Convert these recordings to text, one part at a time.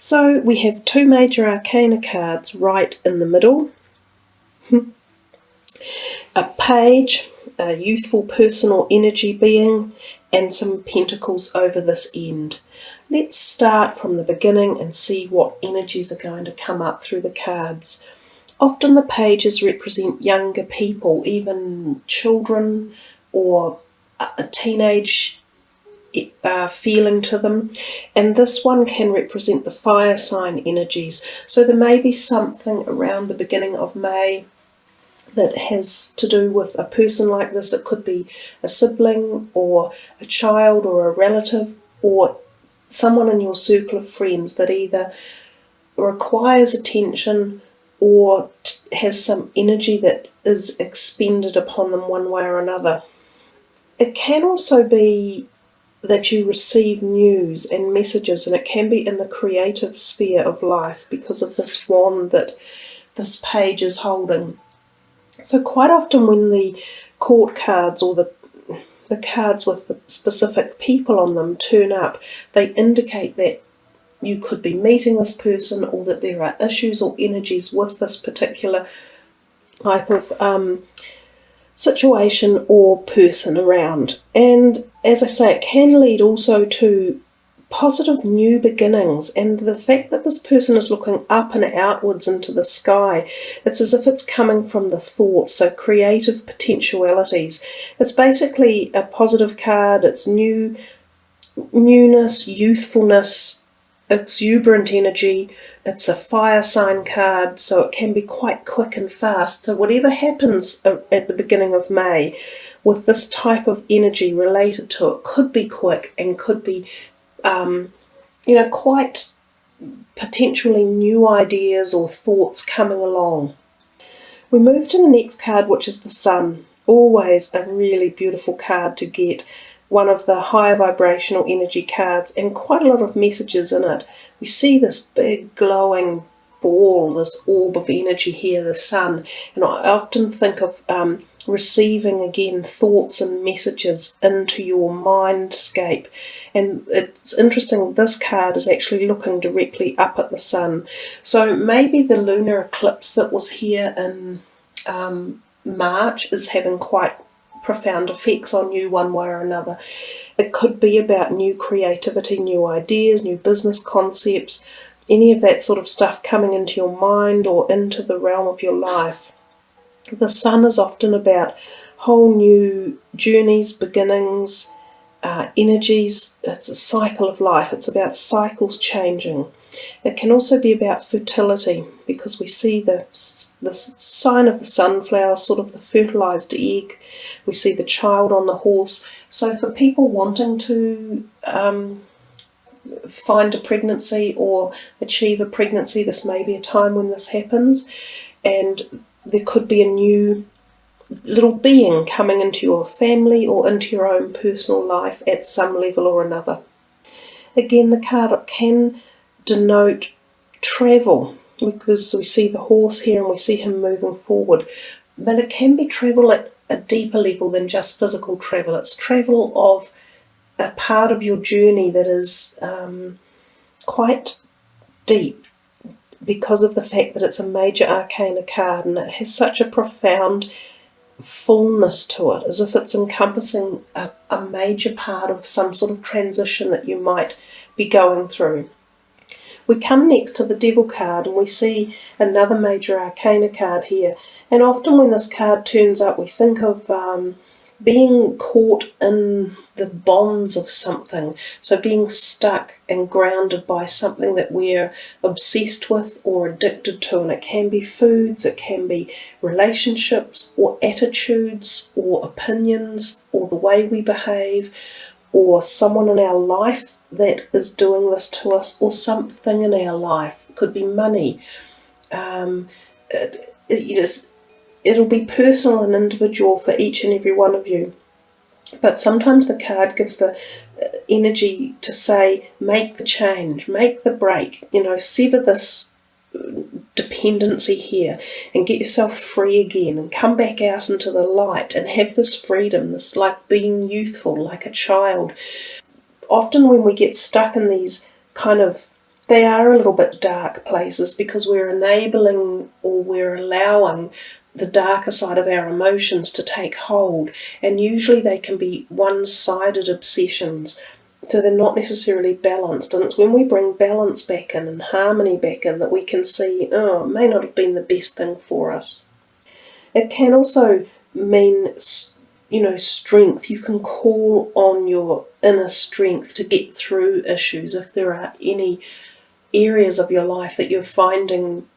So we have two major arcana cards right in the middle. A page, a youthful person or energy being, and some pentacles over this end. Let's start from the beginning and see what energies are going to come up through the cards. Often the pages represent younger people, even children, or a teenage feeling to them, and this one can represent the fire sign energies. So there may be something around the beginning of May that has to do with a person like this. It could be a sibling or a child or a relative or someone in your circle of friends that either requires attention or has some energy that is expended upon them one way or another. It can also be that you receive news and messages, and it can be in the creative sphere of life because of this wand that this page is holding. So quite often when the court cards or the cards with the specific people on them turn up, they indicate that you could be meeting this person, or that there are issues or energies with this particular type of situation or person around. And as I say, it can lead also to positive new beginnings, and the fact that this person is looking up and outwards into the sky, it's as if it's coming from the thoughts, so creative potentialities. It's basically a positive card. It's newness, youthfulness, exuberant energy. It's a fire sign card, so it can be quite quick and fast. So whatever happens at the beginning of May with this type of energy related to it could be quick and could be quite potentially new ideas or thoughts coming along. We move to the next card, which is the Sun. Always a really beautiful card to get, one of the higher vibrational energy cards, and quite a lot of messages in it. We see this big glowing ball, this orb of energy here, the Sun, and I often think of receiving again thoughts and messages into your mindscape. And it's interesting, this card is actually looking directly up at the Sun. So maybe the lunar eclipse that was here in March is having quite profound effects on you one way or another. It could be about new creativity, new ideas, new business concepts, any of that sort of stuff coming into your mind or into the realm of your life. The Sun is often about whole new journeys, beginnings, energies. It's a cycle of life. It's about cycles changing. It can also be about fertility, because we see the sign of the sunflower, sort of the fertilized egg. We see the child on the horse. So for people wanting to find a pregnancy or achieve a pregnancy, this may be a time when this happens, and there could be a new little being coming into your family or into your own personal life at some level or another. Again, the card can denote travel, because we see the horse here and we see him moving forward, but it can be travel at a deeper level than just physical travel. It's travel of a part of your journey that is quite deep, because of the fact that it's a major arcana card and it has such a profound fullness to it, as if it's encompassing a major part of some sort of transition that you might be going through. We come next to the Devil card and we see another major arcana card here, and often when this card turns up we think of being caught in the bonds of something, so being stuck and grounded by something that we're obsessed with or addicted to, and it can be foods, it can be relationships or attitudes or opinions or the way we behave, or someone in our life that is doing this to us, or something in our life. It could be money. It'll be personal and individual for each and every one of you. But sometimes the card gives the energy to say, make the change, make the break, sever this dependency here and get yourself free again and come back out into the light and have this freedom, this like being youthful, like a child. Often when we get stuck in these kind of they are a little bit dark places because we're enabling or we're allowing the darker side of our emotions to take hold, and usually they can be one-sided obsessions, so they're not necessarily balanced. And it's when we bring balance back in and harmony back in that we can see, oh, it may not have been the best thing for us. It can also mean, strength. You can call on your inner strength to get through issues. If there are any areas of your life that you're finding,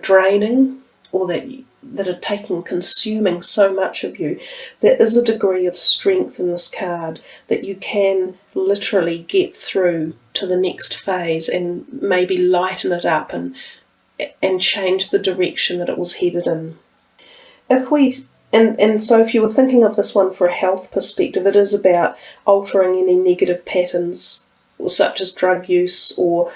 draining, or that are consuming so much of you, there is a degree of strength in this card that you can literally get through to the next phase and maybe lighten it up and change the direction that it was headed in. So if you were thinking of this one for a health perspective, it is about altering any negative patterns such as drug use or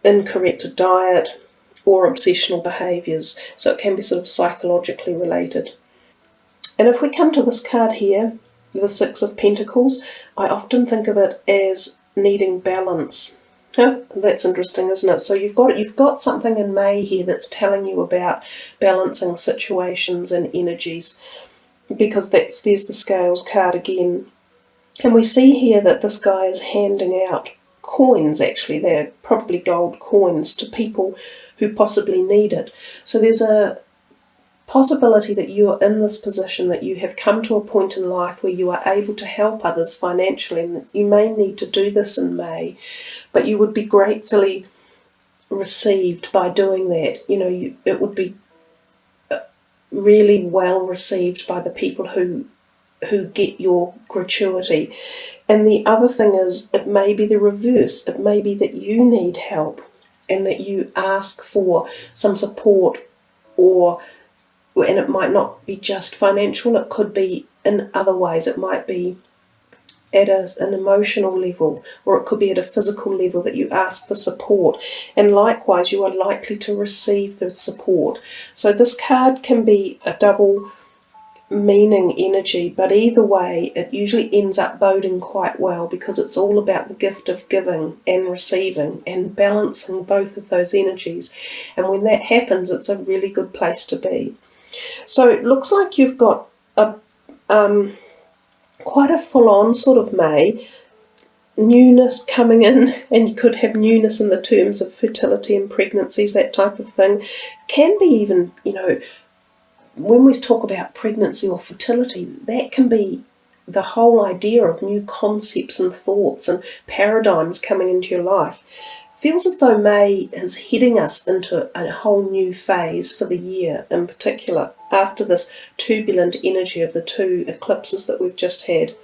incorrect diet or obsessional behaviours. So it can be sort of psychologically related. And if we come to this card here, the Six of Pentacles, I often think of it as needing balance. That's interesting, isn't it? So you've got something in May here that's telling you about balancing situations and energies, because there's the Scales card again. And we see here that this guy is handing out coins. Actually, they're probably gold coins to people who possibly need it. So there's a possibility that you're in this position, that you have come to a point in life where you are able to help others financially, and you may need to do this in May, but you would be gratefully received by doing that. It would be really well received by the people who get your gratuity. And the other thing is, it may be the reverse. It may be that you need help and that you ask for some support, and it might not be just financial, it could be in other ways. It might be at an emotional level, or it could be at a physical level that you ask for support, and likewise you are likely to receive the support. So this card can be a double meaning energy, but either way it usually ends up boding quite well, because it's all about the gift of giving and receiving and balancing both of those energies. And when that happens, it's a really good place to be. So it looks like you've got a quite a full-on sort of May, newness coming in, and you could have newness in the terms of fertility and pregnancies, that type of thing. Can be even, when we talk about pregnancy or fertility, that can be the whole idea of new concepts and thoughts and paradigms coming into your life. Feels as though May is heading us into a whole new phase for the year in particular, after this turbulent energy of the two eclipses that we've just had.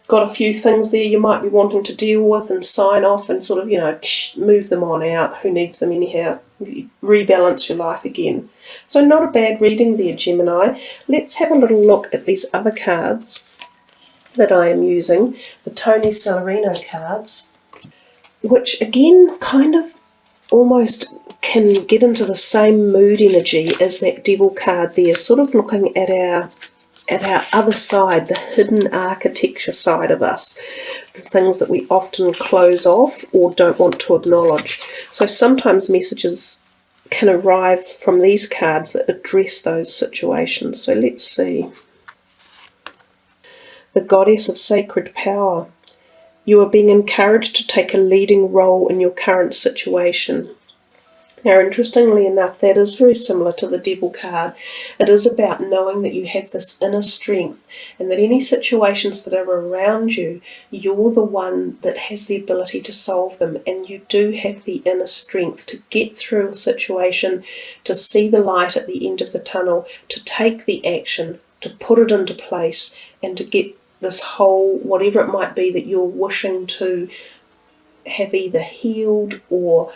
Got a few things there you might be wanting to deal with and sign off and sort of, move them on out. Who needs them anyhow? Rebalance your life again. So not a bad reading there, Gemini. Let's have a little look at these other cards that I am using, the Tony Celerino cards, which again kind of almost can get into the same mood energy as that Devil card there, sort of looking at our other side, the hidden architecture side of us, the things that we often close off or don't want to acknowledge. So sometimes messages can arrive from these cards that address those situations. So let's see. The Goddess of Sacred Power. You are being encouraged to take a leading role in your current situation. Now, interestingly enough, that is very similar to the Devil card. It is about knowing that you have this inner strength, and that any situations that are around you, you're the one that has the ability to solve them, and you do have the inner strength to get through a situation, to see the light at the end of the tunnel, to take the action, to put it into place, and to get this whole, whatever it might be that you're wishing to have either healed or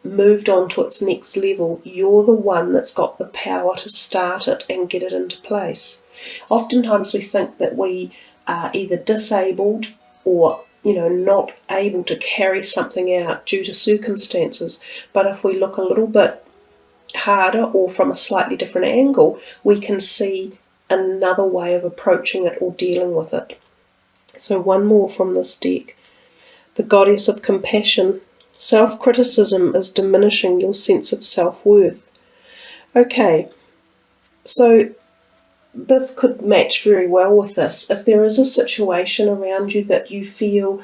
moved on to its next level. You're the one that's got the power to start it and get it into place. Oftentimes we think that we are either disabled or not able to carry something out due to circumstances, but if we look a little bit harder or from a slightly different angle, we can see another way of approaching it or dealing with it. So one more from this deck. The Goddess of Compassion. Self-criticism is diminishing your sense of self-worth. Okay, so this could match very well with this. If there is a situation around you that you feel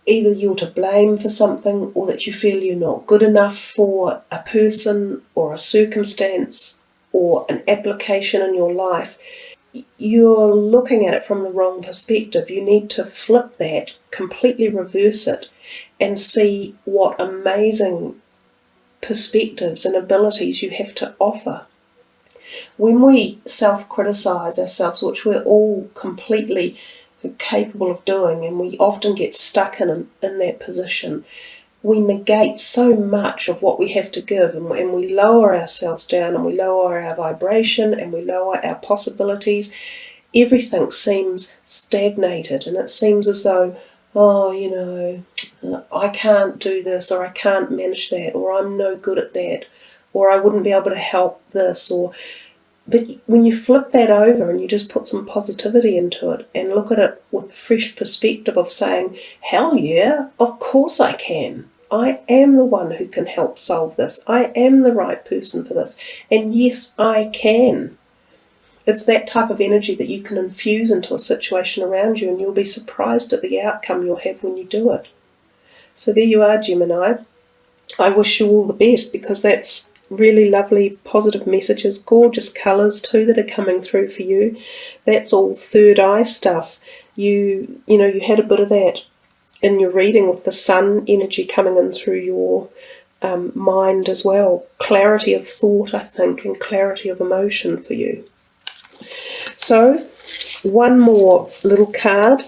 either you're to blame for something, or that you feel you're not good enough for a person or a circumstance or an application in your life, you're looking at it from the wrong perspective. You need to flip that, completely reverse it, and see what amazing perspectives and abilities you have to offer. When we self-criticize ourselves, which we're all completely capable of doing, and we often get stuck in that position, we negate so much of what we have to give, and we lower ourselves down, and we lower our vibration, and we lower our possibilities. Everything seems stagnated, and it seems as though, oh, you know, I can't do this, or I can't manage that, or I'm no good at that, or I wouldn't be able to help this, but when you flip that over and you just put some positivity into it and look at it with a fresh perspective of saying, hell yeah, of course I can. I am the one who can help solve this. I am the right person for this. And yes, I can. It's that type of energy that you can infuse into a situation around you, and you'll be surprised at the outcome you'll have when you do it. So there you are, Gemini. I wish you all the best, because that's really lovely, positive messages, gorgeous colours too that are coming through for you. That's all third eye stuff. You had a bit of that in your reading with the sun energy coming in through your mind as well. Clarity of thought, I think, and clarity of emotion for you. So, one more little card,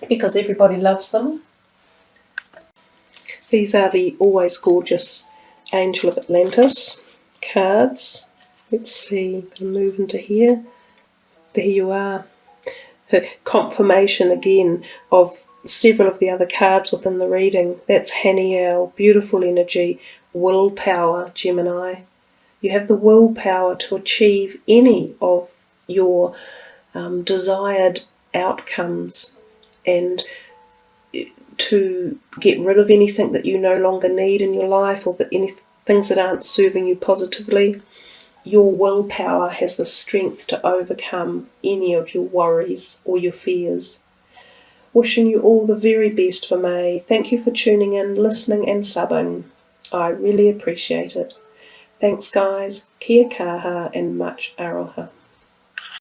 because everybody loves them. These are the always gorgeous Angel of Atlantis cards. Let's see, I'm going to move into here. There you are. Confirmation again of several of the other cards within the reading. That's Haniel, beautiful energy, willpower, Gemini. You have the willpower to achieve any of your desired outcomes, and to get rid of anything that you no longer need in your life, or that any things that aren't serving you positively. Your willpower has the strength to overcome any of your worries or your fears. Wishing you all the very best for May. Thank you for tuning in, listening and subbing. I really appreciate it. Thanks guys, kia kaha and much aroha.